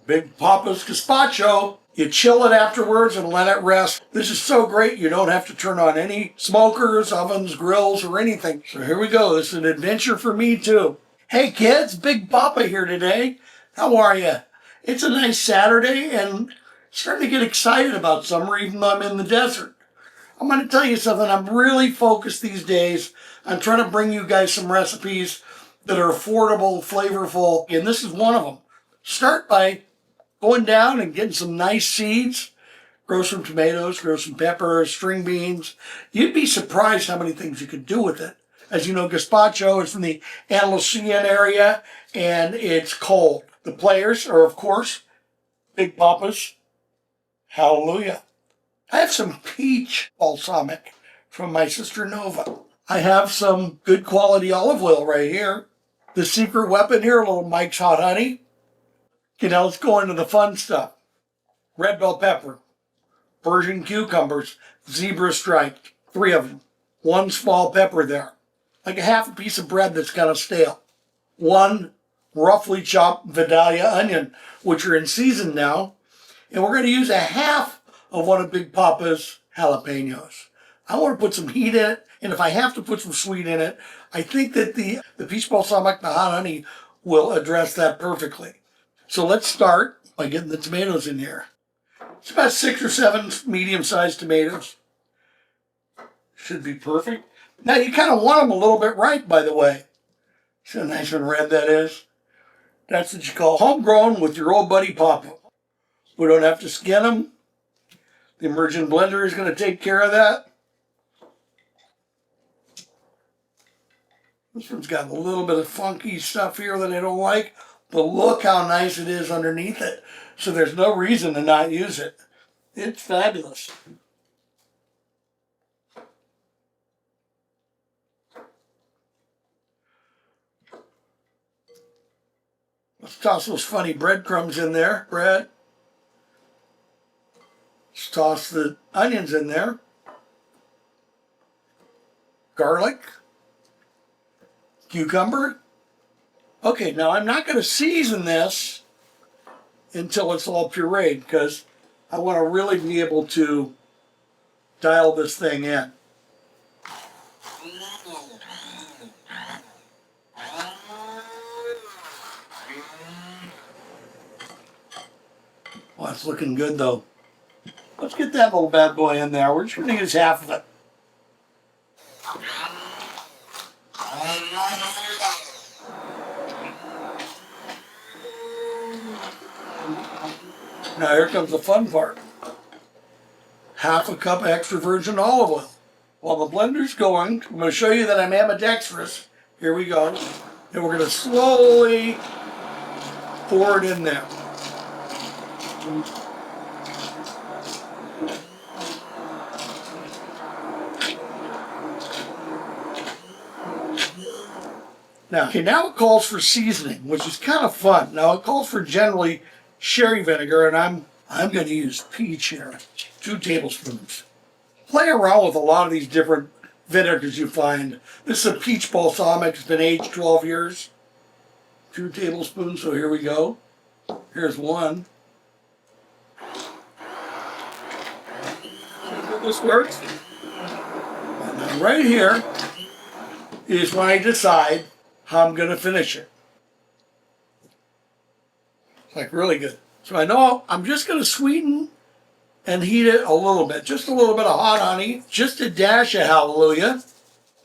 Big Poppa's Gazpacho. You chill it afterwards and let it rest. This is so great you don't have to turn on any smokers, ovens, grills, or anything. So here we go. This is an adventure for me too. Hey kids, Big Poppa here today. How are you? It's a nice Saturday and starting to get excited about summer even though I'm in the desert. I'm going to tell you something. I'm really focused these days on trying to bring you guys some recipes that are affordable, flavorful, and this is one of them. Start by going down and getting some nice seeds. Grow some tomatoes, grow some peppers, string beans. You'd be surprised how many things you could do with it. As you know, Gazpacho is from the Andalusian area and it's cold. The players are, of course, Big Poppa's Jallelujah. I have some peach balsamic from my sister Nova. I have some good quality olive oil right here. The secret weapon here, a little Mike's Hot Honey. Okay, now let's go into the fun stuff. Red bell pepper, Persian cucumbers, zebra striped, 3 of them. 1 small pepper there. Like a half a piece of bread that's kind of stale. 1 roughly chopped Vidalia onion, which are in season now. And we're going to use a half of one of Big Poppa's jalapeños. I want to put some heat in it, and if I have to put some sweet in it, I think that the peach balsamic, the hot honey, will address that perfectly. So let's start by getting the tomatoes in here. It's about 6 or 7 medium-sized tomatoes. Should be perfect. Now you kind of want them a little bit ripe, by the way. See how nice and red that is? That's what you call homegrown with your old buddy Papa. We don't have to skin them. The immersion blender is going to take care of that. This one's got a little bit of funky stuff here that I don't like, but look how nice it is underneath it. So there's no reason to not use it. It's fabulous. Let's toss those funny breadcrumbs in there, bread. Let's toss the onions in there. Garlic. Cucumber. Okay, now I'm not going to season this until it's all pureed because I want to really be able to dial this thing in. Well, it's looking good though. Let's get that little bad boy in there. We're just going to use half of it. Now here comes the fun part. Half a cup extra virgin olive oil. While the blender's going, I'm going to show you that I'm ambidextrous. Here we go. And we're going to slowly pour it in there. Now it calls for seasoning, which is kind of fun. Now it calls for generally sherry vinegar, and I'm going to use peach here, 2 tablespoons. Play around with a lot of these different vinegars you find. This is a peach balsamic. It's been aged 12 years. 2 tablespoons, so here we go. Here's 1. This works. And then right here is when I decide how I'm going to finish it. It's like really good. So I know I'm just going to sweeten and heat it a little bit. Just a little bit of hot honey. Just a dash of Jallelujah.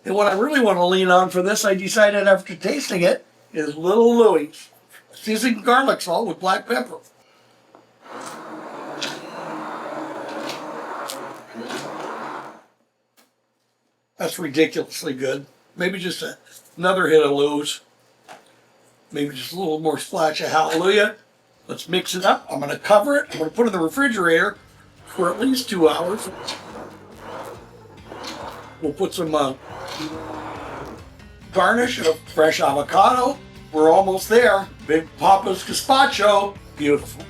And what I really want to lean on for this, I decided after tasting it, is little Louie's seasoned garlic salt with black pepper. That's ridiculously good. Maybe just another hit of Louie's. Maybe just a little more splash of Jallelujah. Let's mix it up. I'm going to cover it. I'm going to put it in the refrigerator for at least 2 hours. We'll put some garnish of fresh avocado. We're almost there. Big Poppa's Gazpacho. Beautiful.